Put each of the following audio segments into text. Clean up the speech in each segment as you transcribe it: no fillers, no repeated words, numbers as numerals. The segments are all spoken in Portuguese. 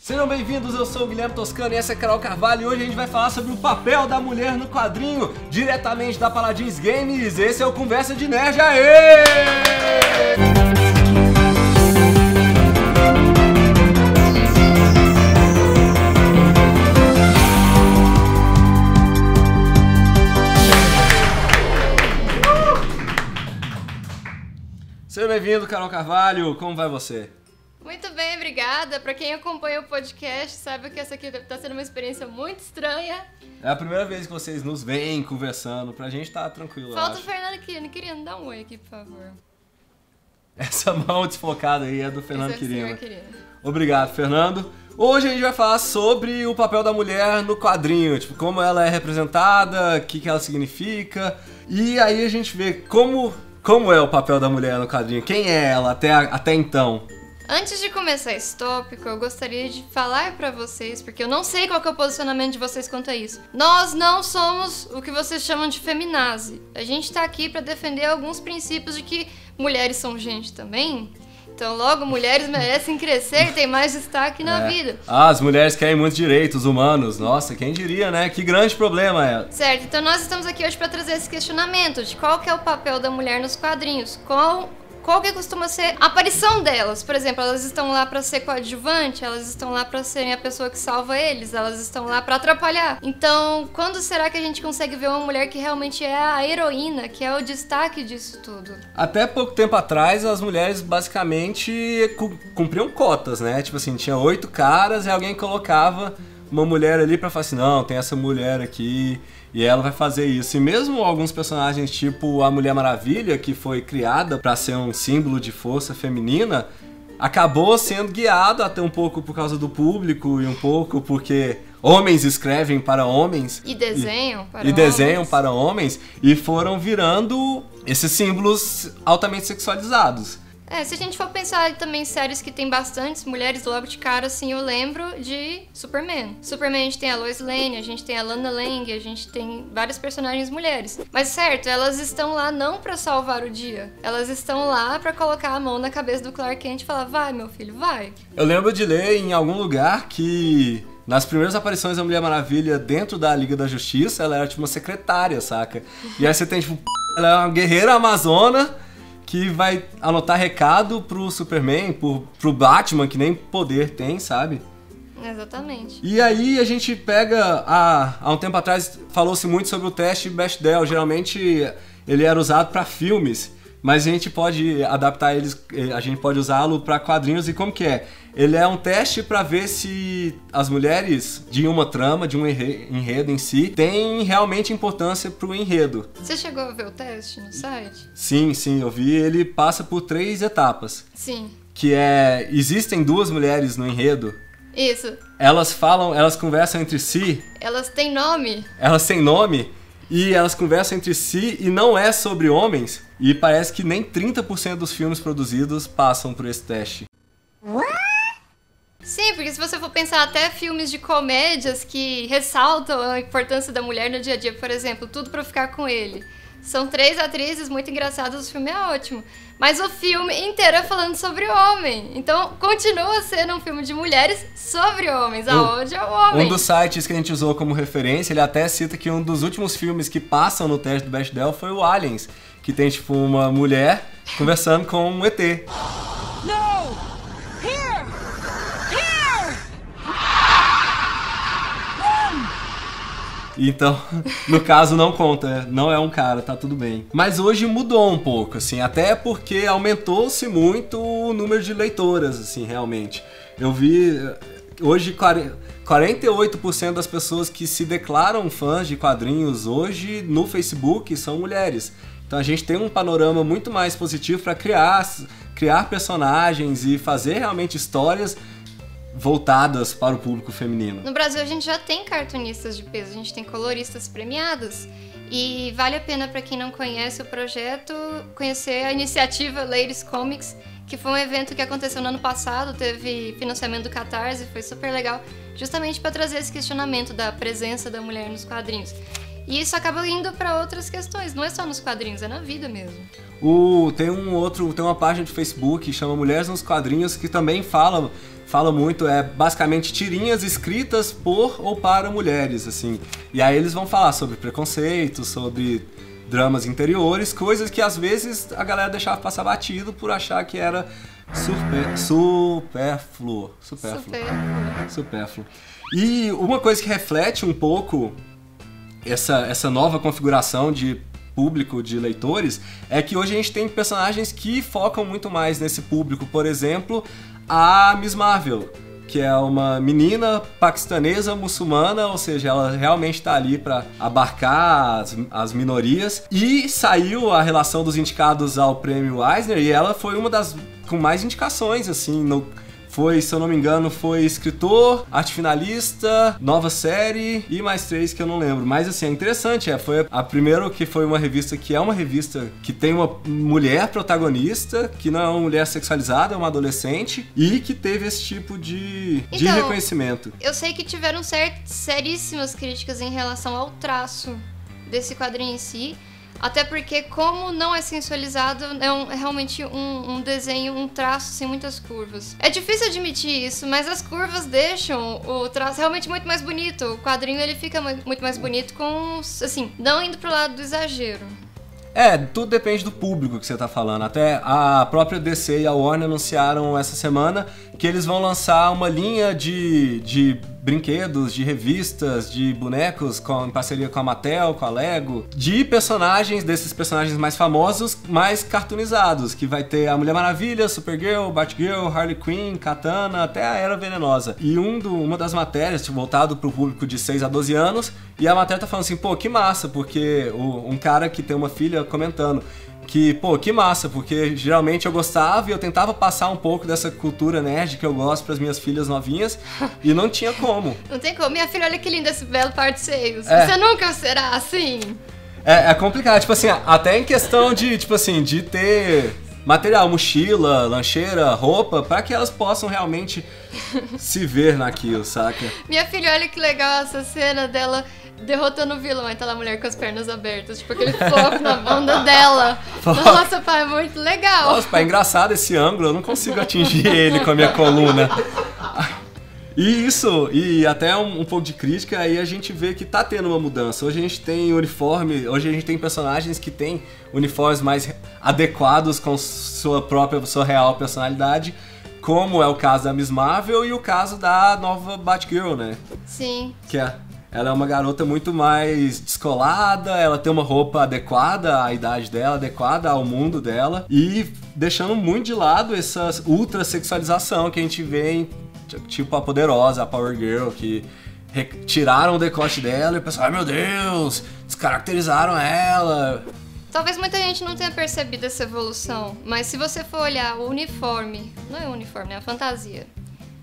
Sejam bem-vindos, eu sou o Guilherme Toscano e essa é a Carol Carvalho e hoje a gente vai falar sobre o papel da mulher no quadrinho, diretamente da Paladins Games. Esse é o Conversa de Nerd, aê! Seja bem-vindo, Carol Carvalho, como vai você? Muito bem, obrigada. Pra quem acompanha o podcast, sabe que essa aqui tá sendo uma experiência muito estranha. É a primeira vez que vocês nos veem conversando, pra gente tá tranquilo. Falta o Fernando Quirino. Quirino, dá um oi aqui, por favor. Essa mão desfocada aí é do Fernando Quirino. Quirino. Obrigado, Fernando. Hoje a gente vai falar sobre o papel da mulher no quadrinho, tipo, como ela é representada, o que ela significa. E aí a gente vê como é o papel da mulher no quadrinho, quem é ela até então. Antes de começar esse tópico, eu gostaria de falar pra vocês, porque eu não sei qual que é o posicionamento de vocês quanto a isso. Nós não somos o que vocês chamam de feminazi. A gente tá aqui pra defender alguns princípios de que mulheres são gente também. Então, logo, mulheres merecem crescer e ter mais destaque na vida. As mulheres querem muitos direitos humanos. Nossa, quem diria, né? Que grande problema é. Certo, então nós estamos aqui hoje pra trazer esse questionamento de qual que é o papel da mulher nos quadrinhos. Qual que costuma ser a aparição delas? Por exemplo, elas estão lá pra ser coadjuvante, elas estão lá pra serem a pessoa que salva eles, elas estão lá pra atrapalhar. Então, quando será que a gente consegue ver uma mulher que realmente é a heroína, que é o destaque disso tudo? Até pouco tempo atrás, as mulheres basicamente cumpriam cotas, né? Tipo assim, tinha 8 caras e alguém colocava uma mulher ali pra falar assim, não, tem essa mulher aqui e ela vai fazer isso. E mesmo alguns personagens tipo a Mulher Maravilha, que foi criada pra ser um símbolo de força feminina, acabou sendo guiado até um pouco por causa do público e um pouco porque homens escrevem para homens E desenham para homens e foram virando esses símbolos altamente sexualizados. Se a gente for pensar também em séries que tem bastantes mulheres, logo de cara, assim, eu lembro de Superman. Superman a gente tem a Lois Lane, a gente tem a Lana Lang, a gente tem várias personagens mulheres. Mas certo, elas estão lá não pra salvar o dia. Elas estão lá pra colocar a mão na cabeça do Clark Kent e falar, vai meu filho, vai. Eu lembro de ler em algum lugar que nas primeiras aparições da Mulher Maravilha dentro da Liga da Justiça, ela era tipo uma secretária, saca? E aí você tem tipo, ela é uma guerreira amazona que vai anotar recado pro Superman, pro Batman, que nem poder tem, sabe? Exatamente. E aí a gente pega, há um tempo atrás falou-se muito sobre o teste Bechdel, geralmente ele era usado para filmes, mas a gente pode adaptar eles, a gente pode usá-lo para quadrinhos. E como que é? Ele é um teste para ver se as mulheres de uma trama, de um enredo em si, têm realmente importância pro enredo. Você chegou a ver o teste no site? Sim, eu vi. Ele passa por 3 etapas. Sim. Que é, existem 2 mulheres no enredo. Isso. Elas conversam entre si. Elas têm nome. Elas têm nome. E elas conversam entre si e não é sobre homens. E parece que nem 30% dos filmes produzidos passam por esse teste. Sim, porque se você for pensar até filmes de comédias que ressaltam a importância da mulher no dia a dia, por exemplo, Tudo Pra Ficar Com Ele. São 3 atrizes muito engraçadas, o filme é ótimo. Mas o filme inteiro é falando sobre homem. Então, continua sendo um filme de mulheres sobre homens. Aonde é o homem? Um dos sites que a gente usou como referência, ele até cita que um dos últimos filmes que passam no teste do Bechdel foi o Aliens, que tem, tipo, uma mulher conversando com um ET. No! Here! Então, no caso, não conta, não é um cara, tá tudo bem. Mas hoje mudou um pouco, assim, até porque aumentou-se muito o número de leitoras, assim, realmente. Eu vi, hoje, 48% das pessoas que se declaram fãs de quadrinhos hoje no Facebook são mulheres. Então a gente tem um panorama muito mais positivo para criar personagens e fazer realmente histórias voltadas para o público feminino. No Brasil a gente já tem cartunistas de peso, a gente tem coloristas premiados e vale a pena para quem não conhece o projeto conhecer a iniciativa Ladies Comics, que foi um evento que aconteceu no ano passado, teve financiamento do Catarse, foi super legal, justamente para trazer esse questionamento da presença da mulher nos quadrinhos. E isso acaba indo para outras questões, não é só nos quadrinhos, é na vida mesmo. Tem uma página de Facebook que chama Mulheres nos Quadrinhos, que também fala fala muito, é basicamente tirinhas escritas por ou para mulheres, assim. E aí eles vão falar sobre preconceito, sobre dramas interiores, coisas que às vezes a galera deixava passar batido por achar que era supérfluo. E uma coisa que reflete um pouco essa nova configuração de público, de leitores, é que hoje a gente tem personagens que focam muito mais nesse público. Por exemplo, a Miss Marvel, que é uma menina paquistanesa muçulmana, ou seja, ela realmente está ali para abarcar as minorias. E saiu a relação dos indicados ao prêmio Eisner e ela foi uma das com mais indicações, assim, foi, se eu não me engano, foi escritor, arte finalista, nova série e mais 3 que eu não lembro. Mas assim, é interessante, foi a primeira que foi uma revista que tem uma mulher protagonista, que não é uma mulher sexualizada, é uma adolescente, e que teve esse tipo de reconhecimento. Eu sei que tiveram seríssimas críticas em relação ao traço desse quadrinho em si. Até porque, como não é sensualizado, é realmente um desenho, um traço sem muitas curvas. É difícil admitir isso, mas as curvas deixam o traço realmente muito mais bonito. O quadrinho ele fica muito mais bonito com, assim, não indo pro lado do exagero. Tudo depende do público que você tá falando. Até a própria DC e a Warner anunciaram essa semana que eles vão lançar uma linha de brinquedos, de revistas, de bonecos em parceria com a Mattel, com a Lego, de personagens, desses personagens mais famosos, mais cartoonizados, que vai ter a Mulher Maravilha, Supergirl, Batgirl, Harley Quinn, Katana, até a Era Venenosa. E uma das matérias, voltado pro público de 6 a 12 anos, e a matéria tá falando assim, pô, que massa, porque um cara que tem uma filha comentando que, pô, que massa, porque geralmente eu gostava e eu tentava passar um pouco dessa cultura nerd que eu gosto pras minhas filhas novinhas e não tinha como. Não tem como. Minha filha, olha que lindo esse belo par de seios. Você nunca será assim. É complicado, tipo assim, até em questão de, tipo assim, de ter material, mochila, lancheira, roupa, pra que elas possam realmente se ver naquilo, saca? Minha filha, olha que legal essa cena dela derrotando o vilão, aquela mulher com as pernas abertas, tipo aquele foco na bunda dela. Nossa, pai, é muito legal. Nossa, pai, é engraçado esse ângulo, eu não consigo atingir ele com a minha coluna. E até um pouco de crítica, aí a gente vê que tá tendo uma mudança. Hoje a gente tem hoje a gente tem personagens que têm uniformes mais adequados com sua real personalidade, como é o caso da Miss Marvel e o caso da nova Batgirl, né? Sim. Ela é uma garota muito mais descolada, ela tem uma roupa adequada à idade dela, adequada ao mundo dela, e deixando muito de lado essa ultra sexualização que a gente vê em, tipo, a Poderosa, a Power Girl, que tiraram o decote dela e o pessoal, ai meu Deus, descaracterizaram ela. Talvez muita gente não tenha percebido essa evolução, mas se você for olhar o uniforme, não é o uniforme, é a fantasia.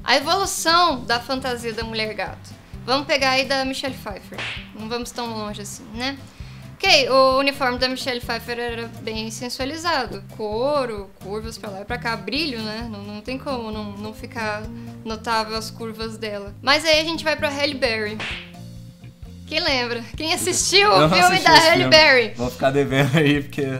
A evolução da fantasia da Mulher Gato. Vamos pegar aí da Michelle Pfeiffer. Não vamos tão longe assim, né? Ok, o uniforme da Michelle Pfeiffer era bem sensualizado. Couro, curvas pra lá e pra cá, brilho, né? Não tem como não ficar notável as curvas dela. Mas aí a gente vai pra Halle Berry. Quem lembra? Quem assistiu o filme da Halle Berry? Vou ficar devendo aí, porque...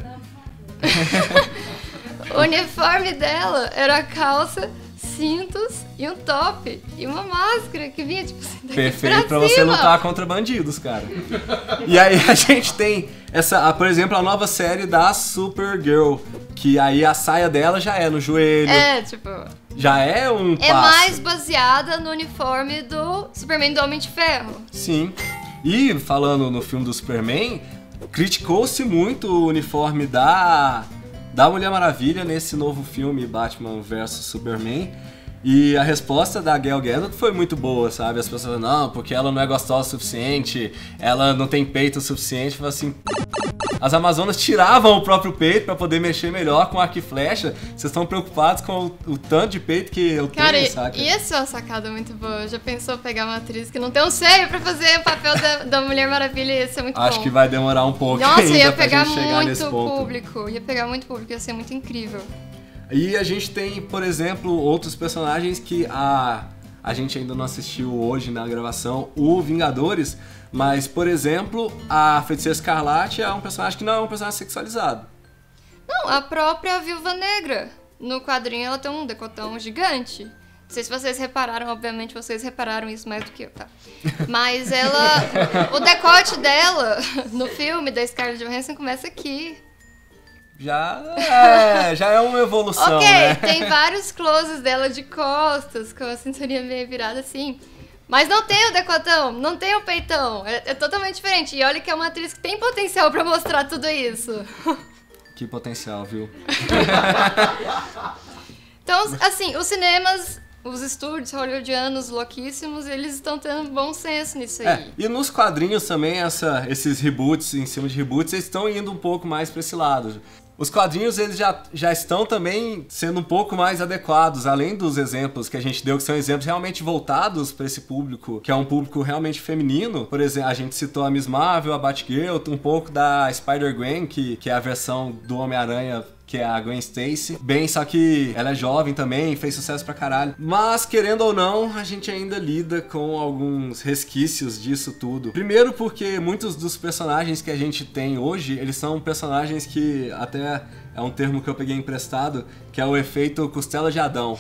O uniforme dela era a calça, cintos e um top e uma máscara que vinha tipo assim, perfeito pra você lutar contra bandidos, cara. E aí a gente tem por exemplo, a nova série da Supergirl, que aí a saia dela já é no joelho. Tipo... Já é um passo. Mais baseada no uniforme do Superman do Homem de Ferro. Sim. E falando no filme do Superman, criticou-se muito o uniforme da Mulher Maravilha nesse novo filme Batman vs Superman. E a resposta da Gal Gadot foi muito boa, sabe? As pessoas falam, não, porque ela não é gostosa o suficiente, ela não tem peito o suficiente. Fala assim, as Amazonas tiravam o próprio peito pra poder mexer melhor com arco e flecha. Vocês estão preocupados com o tanto de peito que eu tenho, saca? E essa é uma sacada muito boa. Já pensou pegar uma atriz que não tem um seio pra fazer o papel da Mulher Maravilha? Ia ser muito bom. Acho que vai demorar um pouco. Nossa, ainda ia pra pegar gente chegar nesse muito ponto. público. Ia pegar muito público, ia ser muito incrível. E a gente tem, por exemplo, outros personagens que a gente ainda não assistiu hoje na gravação, o Vingadores, mas, por exemplo, a Feiticeira Escarlate é um personagem que não é um personagem sexualizado. Não, a própria Viúva Negra. No quadrinho ela tem um decotão gigante. Não sei se vocês repararam, obviamente vocês repararam isso mais do que eu, tá? Mas ela... O decote dela no filme da Scarlett Johansson começa aqui. Já é uma evolução, Ok, né? tem vários closes dela de costas, com a cinturinha meio virada assim. Mas não tem o decotão, não tem o peitão. É totalmente diferente. E olha que é uma atriz que tem potencial pra mostrar tudo isso. Que potencial, viu? Então, assim, os cinemas, os estúdios hollywoodianos louquíssimos, eles estão tendo bom senso nisso aí. E nos quadrinhos também, esses reboots, em cima de reboots, eles estão indo um pouco mais pra esse lado. Os quadrinhos, eles já estão também sendo um pouco mais adequados, além dos exemplos que a gente deu, que são exemplos realmente voltados para esse público, que é um público realmente feminino. Por exemplo, a gente citou a Miss Marvel, a Batgirl, um pouco da Spider-Gwen, que é a versão do Homem-Aranha, que é a Gwen Stacy. Bem, só que ela é jovem também, fez sucesso pra caralho. Mas, querendo ou não, a gente ainda lida com alguns resquícios disso tudo. Primeiro porque muitos dos personagens que a gente tem hoje, eles são personagens que até é um termo que eu peguei emprestado, que é o efeito costela de Adão.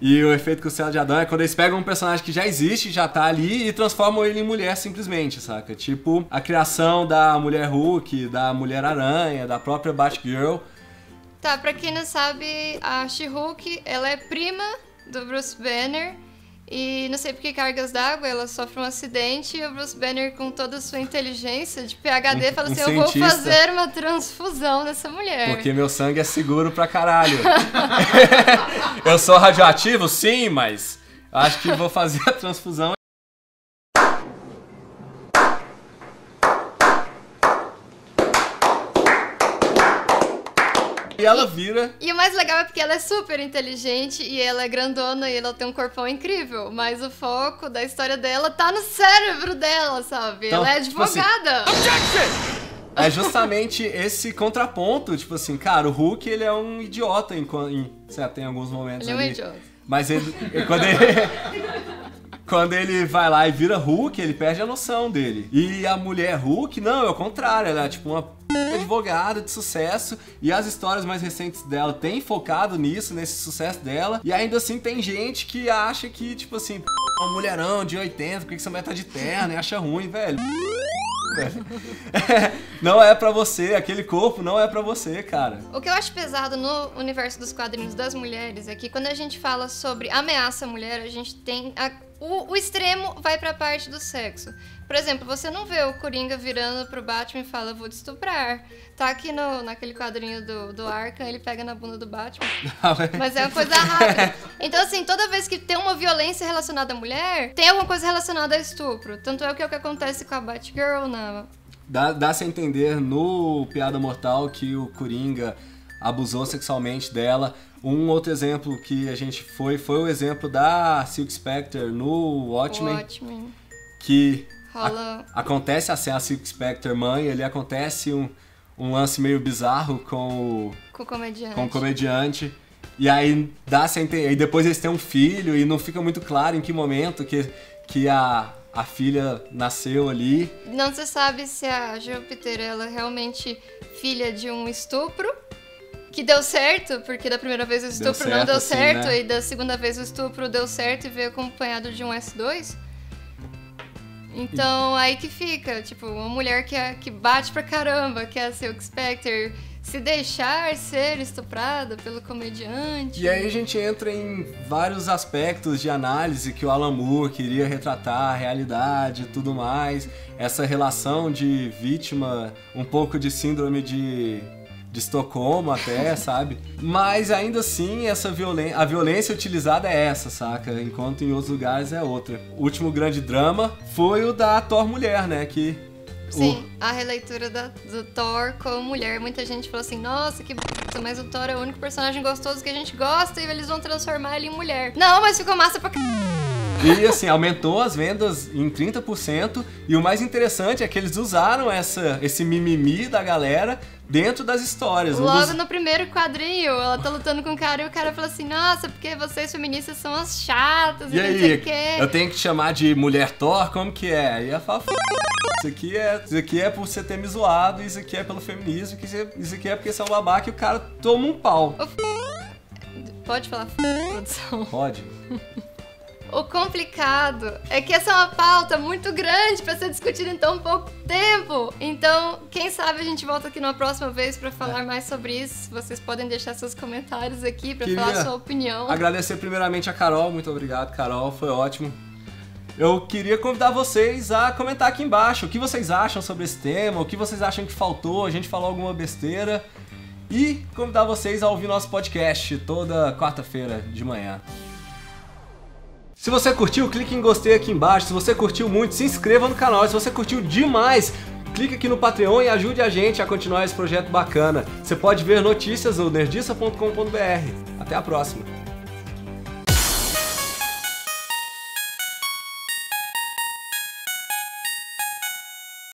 E o efeito costela de Adão é quando eles pegam um personagem que já existe, já tá ali, e transformam ele em mulher simplesmente, saca? Tipo, a criação da Mulher Hulk, da Mulher Aranha, da própria Batgirl. Tá, pra quem não sabe, a She-Hulk, ela é prima do Bruce Banner e não sei por que cargas d'água, ela sofre um acidente e o Bruce Banner, com toda a sua inteligência de PhD, fala assim, eu vou fazer uma transfusão dessa mulher. Porque meu sangue é seguro pra caralho. Eu sou radioativo? Sim, mas acho que vou fazer a transfusão. E ela vira... E o mais legal é porque ela é super inteligente e ela é grandona e ela tem um corpão incrível. Mas o foco da história dela tá no cérebro dela, sabe? Então, ela é tipo assim, advogada. é justamente esse contraponto. Tipo assim, cara, o Hulk, ele é um idiota tem alguns momentos Ele é um ali. idiota. Mas quando ele vai lá e vira Hulk, ele perde a noção dele. E a mulher Hulk, não, é o contrário. Ela é tipo uma advogada de sucesso. E as histórias mais recentes dela têm focado nisso, nesse sucesso dela. E ainda assim tem gente que acha que, tipo assim, uma mulherão de 80, por que essa mulher tá de terno e acha ruim, velho? Não é pra você, aquele corpo não é pra você, cara. O que eu acho pesado no universo dos quadrinhos das mulheres é que quando a gente fala sobre ameaça à mulher, a gente tem o extremo vai pra parte do sexo. Por exemplo, você não vê o Coringa virando pro Batman e fala, vou te estuprar. Tá aqui naquele quadrinho do Arkham, ele pega na bunda do Batman. Mas é uma coisa rápida. Então, assim, toda vez que tem uma violência relacionada à mulher, tem alguma coisa relacionada a estupro. Tanto é o que acontece com a Batgirl Dá-se a entender no Piada Mortal que o Coringa abusou sexualmente dela. Um outro exemplo que a gente foi o exemplo da Silk Spectre no Watchmen. Que acontece assim, a Silk Spectre mãe, ali acontece um lance meio bizarro com o comediante. E aí dá-se a entender. E depois eles têm um filho e não fica muito claro em que momento que a filha nasceu ali. Não se sabe se a Júpiter ela é realmente filha de um estupro, que deu certo, porque da primeira vez o estupro não deu certo, né? E da segunda vez o estupro deu certo e veio acompanhado de um S2. Então, aí que fica, tipo, uma mulher que bate pra caramba, que é a Silk Spectre, se deixar ser estuprada pelo comediante. E aí a gente entra em vários aspectos de análise que o Alan Moore queria retratar, a realidade e tudo mais. Essa relação de vítima, um pouco de síndrome de Estocolmo até, sabe? Mas ainda assim, a violência utilizada é essa, saca? Enquanto em outros lugares é outra. O último grande drama foi o da Thor Mulher, né? Sim, a releitura do Thor como mulher. Muita gente falou assim, nossa, que bosta, mas o Thor é o único personagem gostoso que a gente gosta e eles vão transformar ele em mulher. Não, mas ficou massa pra E assim, aumentou as vendas em 30%. E o mais interessante é que eles usaram esse mimimi da galera dentro das histórias. Logo no primeiro quadrinho, ela tá lutando com o cara e o cara fala assim, nossa, porque vocês feministas são as chatas e aí, não sei o quê. Eu tenho que chamar de mulher Thor? Como que é? E ela fala, isso aqui é por você ter me zoado, isso aqui é pelo feminismo, isso aqui é porque você é um babaca e o cara toma um pau. Pode falar produção? Pode. O complicado é que essa é uma pauta muito grande para ser discutida em tão pouco tempo. Então, quem sabe a gente volta aqui numa próxima vez para falar mais sobre isso. Vocês podem deixar seus comentários aqui para falar a sua opinião. Agradecer primeiramente a Carol. Muito obrigado, Carol. Foi ótimo. Eu queria convidar vocês a comentar aqui embaixo o que vocês acham sobre esse tema, o que vocês acham que faltou, a gente falou alguma besteira. E convidar vocês a ouvir nosso podcast toda quarta-feira de manhã. Se você curtiu, clique em gostei aqui embaixo. Se você curtiu muito, se inscreva no canal. Se você curtiu demais, clique aqui no Patreon e ajude a gente a continuar esse projeto bacana. Você pode ver notícias no nerdiça.com.br. Até a próxima!